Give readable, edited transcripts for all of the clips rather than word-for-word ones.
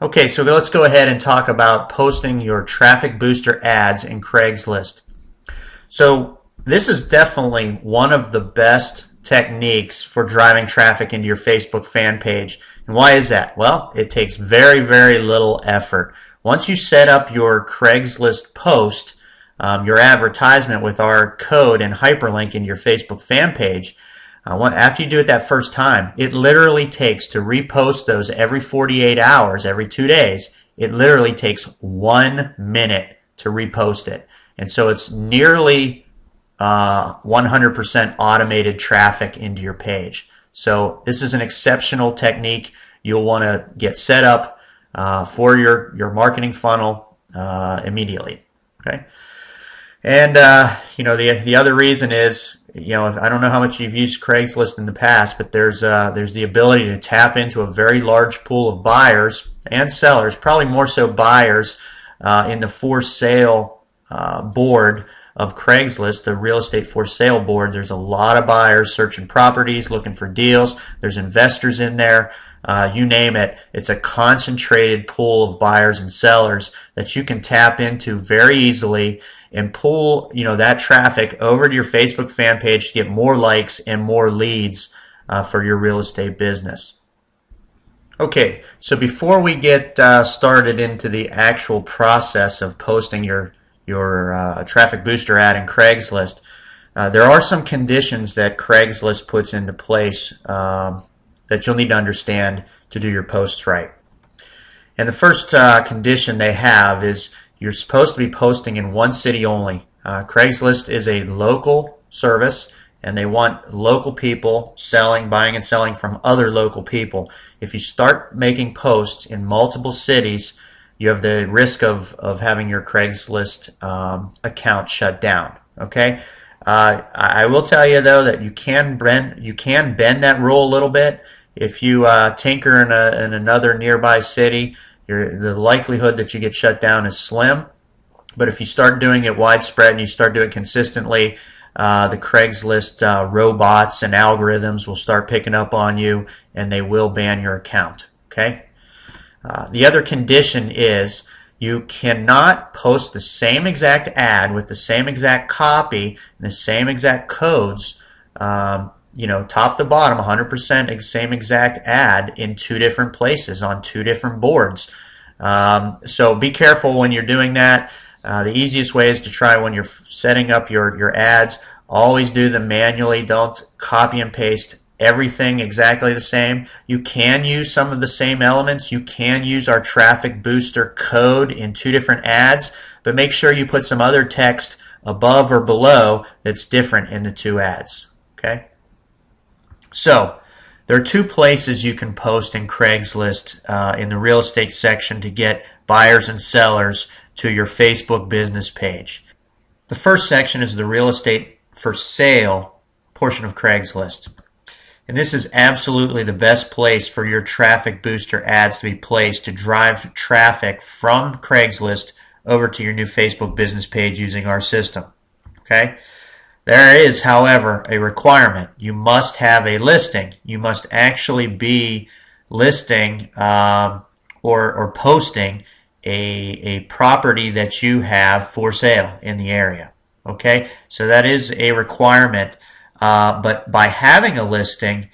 Okay, so let's go ahead and talk about posting your traffic booster ads in Craigslist. So this is definitely one of the best techniques for driving traffic into your Facebook fan page. And why is that? Well, it takes very, very little effort. Once you set up your Craigslist post, your advertisement with our code and hyperlink in your Facebook fan page, after you do it that first time, it literally takes to repost those every 48 hours, every 2 days, it literally takes 1 minute to repost it. And so it's nearly 100% automated traffic into your page. So this is an exceptional technique. You'll want to get set up for your marketing funnel immediately. Okay, and the other reason is, I don't know how much you've used Craigslist in the past, but there's the ability to tap into a very large pool of buyers and sellers, probably more so buyers, in the for sale board of Craigslist, the real estate for sale board. There's a lot of buyers searching properties, looking for deals. There's investors in there. You name it. It's a concentrated pool of buyers and sellers that you can tap into very easily and pull, that traffic over to your Facebook fan page to get more likes and more leads for your real estate business. Okay, so before we get started into the actual process of posting your traffic booster ad in Craigslist, there are some conditions that Craigslist puts into place that you'll need to understand to do your posts right. And the first condition they have is you're supposed to be posting in one city only. Craigslist is a local service, and they want local people buying and selling from other local people. If you start making posts in multiple cities, you have the risk of having your Craigslist account shut down. Okay, I will tell you though that you can bend that rule a little bit. If you tinker in another nearby city, the likelihood that you get shut down is slim. But if you start doing it widespread and you start doing it consistently, the Craigslist robots and algorithms will start picking up on you, and they will ban your account. Okay. The other condition is you cannot post the same exact ad with the same exact copy and the same exact codes, top to bottom, 100% same exact ad in two different places on two different boards. So be careful when you're doing that. The easiest way is to try when you're setting up your ads, always do them manually. Don't copy and paste everything exactly the same. You can use some of the same elements. You can use our traffic booster code in two different ads, but make sure you put some other text above or below that's different in the two ads. Okay? So there are two places you can post in Craigslist in the real estate section to get buyers and sellers to your Facebook business page. The first section is the real estate for sale portion of Craigslist. And this is absolutely the best place for your traffic booster ads to be placed to drive traffic from Craigslist over to your new Facebook business page using our system. Okay? There is, however, a requirement. You must have a listing. You must actually be listing or posting a property that you have for sale in the area. Okay? So that is a requirement. But by having a listing,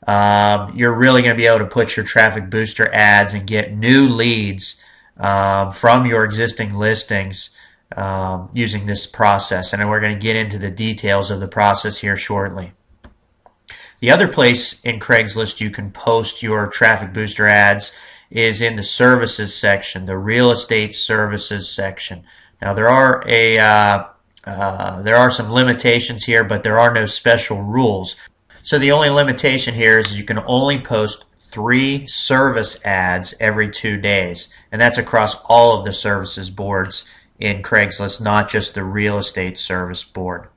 you're really going to be able to put your traffic booster ads and get new leads from your existing listings using this process. And we're going to get into the details of the process here shortly. The other place in Craigslist you can post your traffic booster ads is in the services section, the real estate services section. Now there are some limitations here, but there are no special rules. So the only limitation here is you can only post 3 service ads every 2 days, and that's across all of the services boards in Craigslist, not just the real estate service board.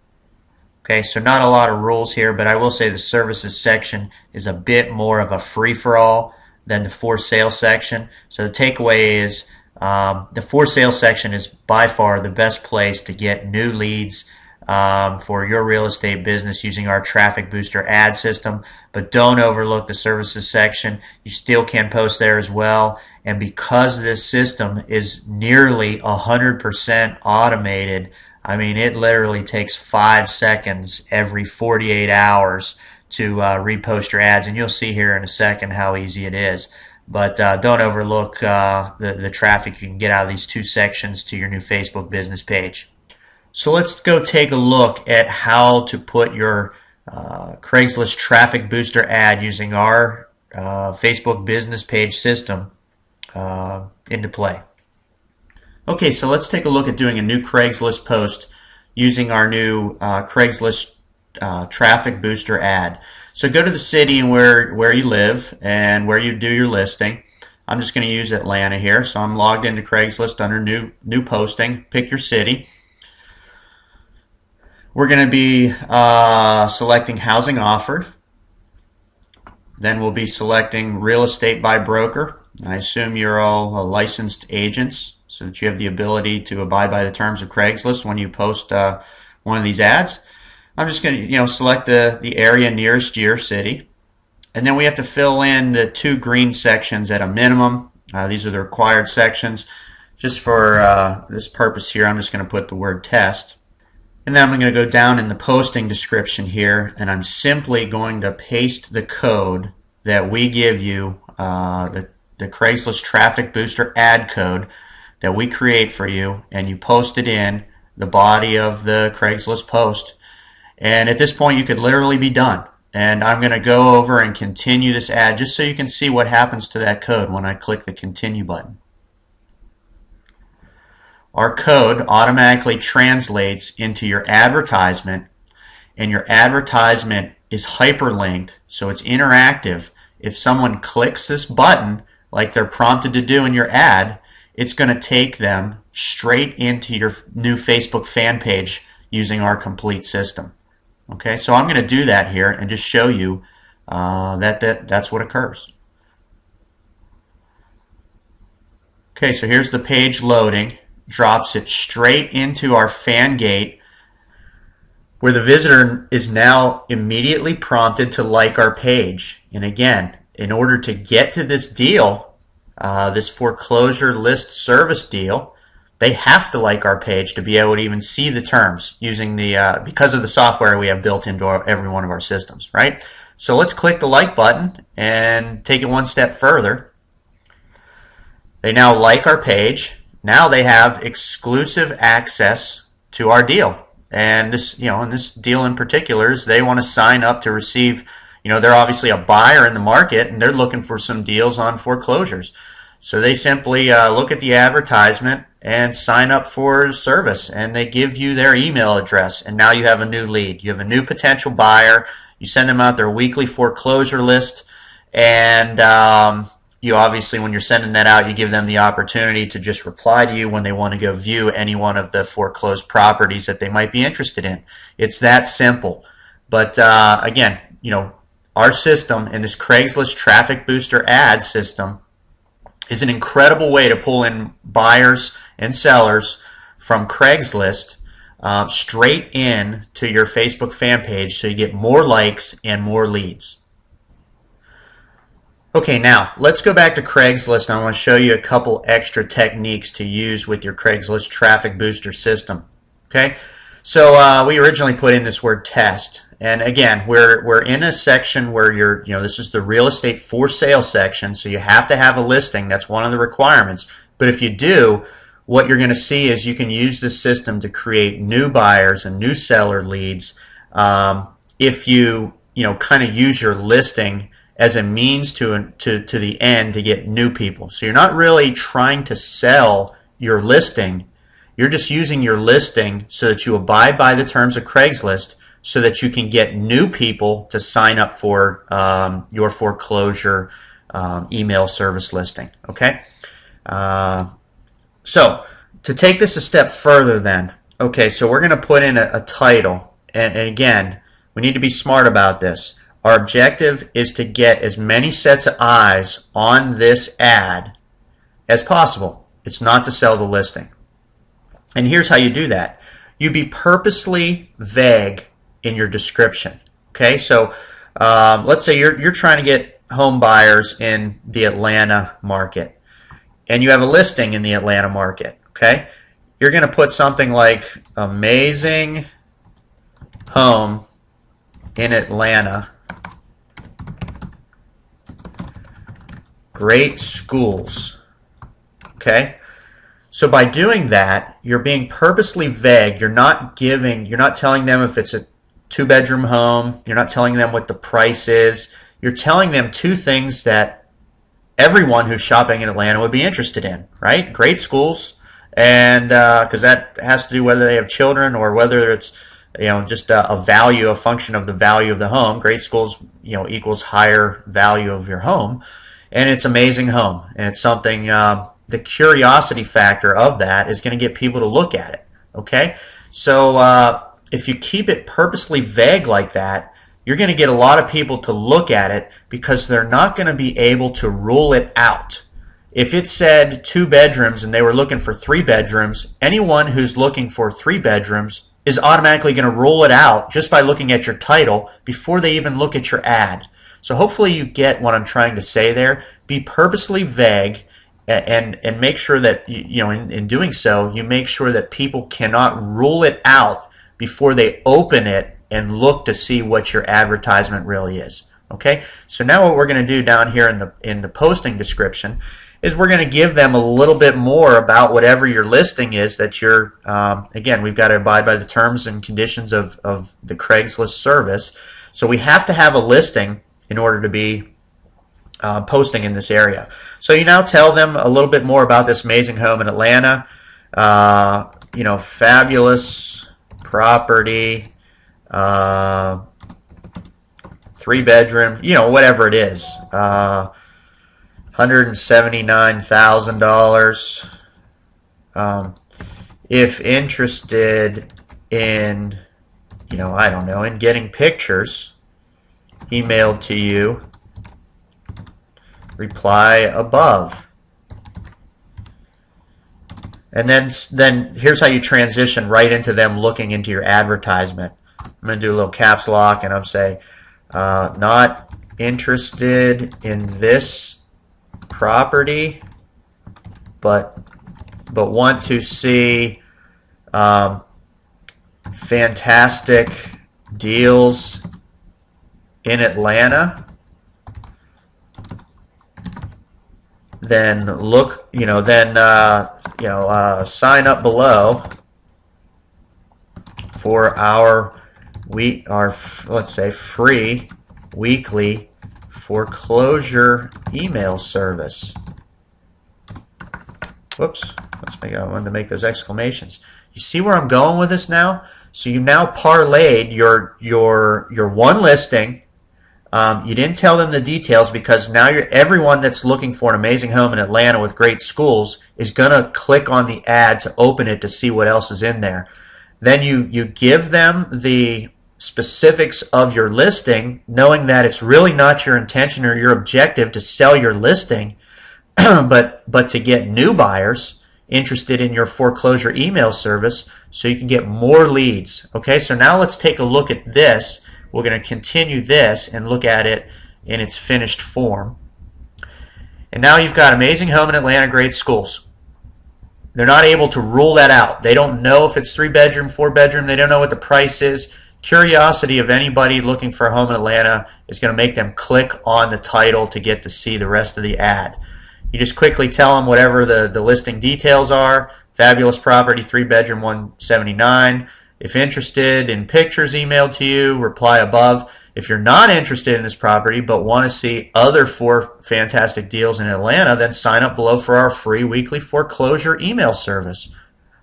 Okay, so not a lot of rules here, but I will say the services section is a bit more of a free-for-all than the for sale section. So the takeaway is the for sale section is by far the best place to get new leads for your real estate business using our Traffic Booster ad system. But don't overlook the services section. You still can post there as well. And because this system is nearly 100% automated, I mean, it literally takes 5 seconds every 48 hours to repost your ads. And you'll see here in a second how easy it is. But don't overlook the traffic you can get out of these 2 sections to your new Facebook business page. So let's go take a look at how to put your Craigslist Traffic Booster ad using our Facebook business page system into play. Okay, so let's take a look at doing a new Craigslist post using our new Craigslist Traffic Booster ad. So go to the city and where you live and where you do your listing. I'm just going to use Atlanta here, so I'm logged into Craigslist under new posting. Pick your city. We're going to be selecting housing offered. Then we'll be selecting real estate by broker. I assume you're all licensed agents so that you have the ability to abide by the terms of Craigslist when you post one of these ads. I'm just going to select the area nearest your city. And then we have to fill in the 2 green sections at a minimum. These are the required sections. Just for this purpose here, I'm just going to put the word test. And then I'm going to go down in the posting description here, and I'm simply going to paste the code that we give you, the Craigslist Traffic Booster ad code that we create for you, and you post it in the body of the Craigslist post. And at this point, you could literally be done. And I'm going to go over and continue this ad just so you can see what happens to that code when I click the continue button. Our code automatically translates into your advertisement, and your advertisement is hyperlinked, so it's interactive. If someone clicks this button like they're prompted to do in your ad, it's going to take them straight into your new Facebook fan page using our complete system. Okay, so I'm going to do that here and just show you that's what occurs. Okay, so here's the page loading. Drops it straight into our fan gate, where the visitor is now immediately prompted to like our page. And again, in order to get to this deal, this foreclosure list service deal, they have to like our page to be able to even see the terms using because of the software we have built into every one of our systems, right? So let's click the like button and take it one step further. They now like our page. Now they have exclusive access to our deal. And this, in this deal in particular, is they want to sign up to receive, they're obviously a buyer in the market and they're looking for some deals on foreclosures. So they simply look at the advertisement and sign up for service, and they give you their email address, and now you have a new lead. You have a new potential buyer. You send them out their weekly foreclosure list, and you obviously, when you're sending that out, you give them the opportunity to just reply to you when they want to go view any one of the foreclosed properties that they might be interested in. It's that simple. But again, our system and this Craigslist Traffic Booster ad system is an incredible way to pull in buyers and sellers from Craigslist straight in to your Facebook fan page, so you get more likes and more leads. Okay, now let's go back to Craigslist, and I want to show you a couple extra techniques to use with your Craigslist Traffic Booster system. Okay, so we originally put in this word test, and again, we're in a section where this is the real estate for sale section, so you have to have a listing. That's one of the requirements. But if you do, what you're going to see is you can use this system to create new buyers and new seller leads if you kind of use your listing as a means to the end to get new people. So you're not really trying to sell your listing. You're just using your listing so that you abide by the terms of Craigslist, so that you can get new people to sign up for your foreclosure email service listing. Okay? So to take this a step further then, okay, so we're going to put in a title. And again, we need to be smart about this. Our objective is to get as many sets of eyes on this ad as possible. It's not to sell the listing. And here's how you do that. you be purposely vague in your description. Okay, so let's say you're trying to get home buyers in the Atlanta market, and you have a listing in the Atlanta market. Okay, you're going to put something like amazing home in Atlanta, great schools. Okay, so by doing that, you're being purposely vague. You're not telling them if it's a 2-bedroom home. You're not telling them what the price is. You're telling them two things that everyone who's shopping in Atlanta would be interested in, right? Great schools, and because that has to do whether they have children or whether it's just a function of the value of the home. Great schools equals higher value of your home, and it's amazing home, and it's something. The curiosity factor of that is going to get people to look at it. Okay, so if you keep it purposely vague like that, you're going to get a lot of people to look at it because they're not going to be able to rule it out. If it said 2 bedrooms and they were looking for 3 bedrooms, anyone who's looking for 3 bedrooms is automatically going to rule it out just by looking at your title before they even look at your ad. So hopefully you get what I'm trying to say there. Be purposely vague and make sure that in doing so, you make sure that people cannot rule it out before they open it and look to see what your advertisement really is. Okay, so now what we're going to do down here in the posting description is we're going to give them a little bit more about whatever your listing is that you're, again, we've got to abide by the terms and conditions of the Craigslist service. So we have to have a listing in order to be posting in this area. So you now tell them a little bit more about this amazing home in Atlanta. Fabulous property, 3 bedroom, whatever it is, $179,000. If interested in, I don't know, in getting pictures emailed to you, reply above. And then here's how you transition right into them looking into your advertisement. I'm going to do a little caps lock and I'm saying, not interested in this property, but want to see fantastic deals in Atlanta. Then sign up below for our let's say free weekly foreclosure email service. Whoops, I wanted to make those exclamations. You see where I'm going with this now? So you now parlayed your one listing. You didn't tell them the details because now everyone that's looking for an amazing home in Atlanta with great schools is going to click on the ad to open it to see what else is in there. Then you give them the specifics of your listing, knowing that it's really not your intention or your objective to sell your listing, but to get new buyers interested in your foreclosure email service so you can get more leads. Okay, so now let's take a look at this. We're going to continue this and look at it in its finished form. And now you've got amazing home in Atlanta, great schools. They're not able to rule that out. They don't know if it's 3 bedroom, 4 bedroom. They don't know what the price is. Curiosity of anybody looking for a home in Atlanta is going to make them click on the title to get to see the rest of the ad. You just quickly tell them whatever the listing details are. Fabulous property, 3 bedroom, 179. If interested in pictures emailed to you, reply above. If you're not interested in this property but want to see other 4 fantastic deals in Atlanta, then sign up below for our free weekly foreclosure email service.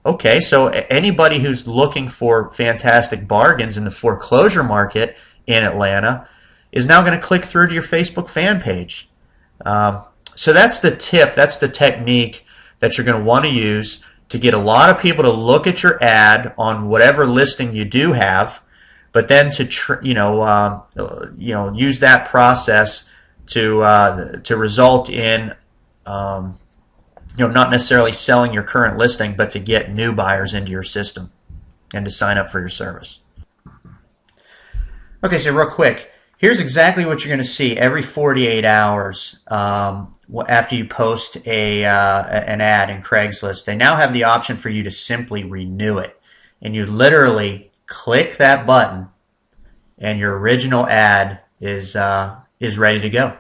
Okay, so anybody who's looking for fantastic bargains in the foreclosure market in Atlanta is now going to click through to your Facebook fan page. So that's the tip, that's the technique that you're going to want to use to get a lot of people to look at your ad on whatever listing you do have, but then to use that process to result in not necessarily selling your current listing, but to get new buyers into your system. and to sign up for your service. Okay, so real quick, here's exactly what you're going to see every 48 hours after you post an ad in Craigslist. They now have the option for you to simply renew it. And you literally click that button and your original ad is ready to go.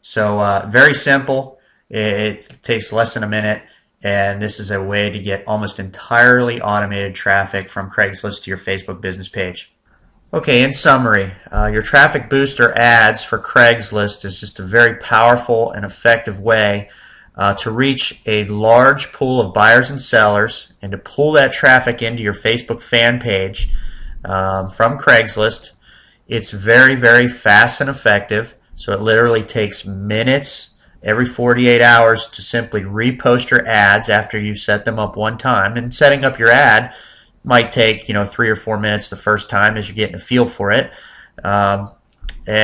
So very simple. It takes less than a minute. And this is a way to get almost entirely automated traffic from Craigslist to your Facebook business page. Okay, in summary, your traffic booster ads for Craigslist is just a very powerful and effective way to reach a large pool of buyers and sellers and to pull that traffic into your Facebook fan page from Craigslist. It's very, very fast and effective, so it literally takes minutes every 48 hours to simply repost your ads after you've set them up one time. And setting up your ad might take 3 or 4 minutes the first time as you're getting a feel for it. What I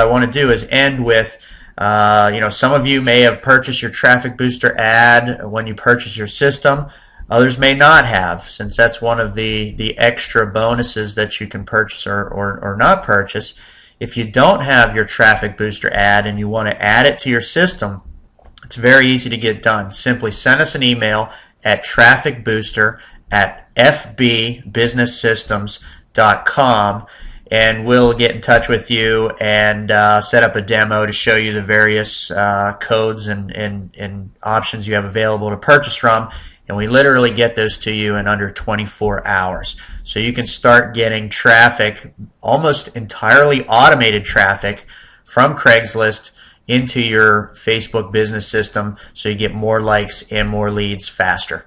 want to do is end with some of you may have purchased your traffic booster ad when you purchase your system. Others may not have, since that's one of the extra bonuses that you can purchase or not purchase. If you don't have your traffic booster ad and you want to add it to your system, it's very easy to get done. Simply send us an email at trafficbooster@fbbusinesssystems.com, and we'll get in touch with you and set up a demo to show you the various codes and options you have available to purchase from. And we literally get those to you in under 24 hours. So you can start getting traffic, almost entirely automated traffic, from Craigslist into your Facebook business system so you get more likes and more leads faster.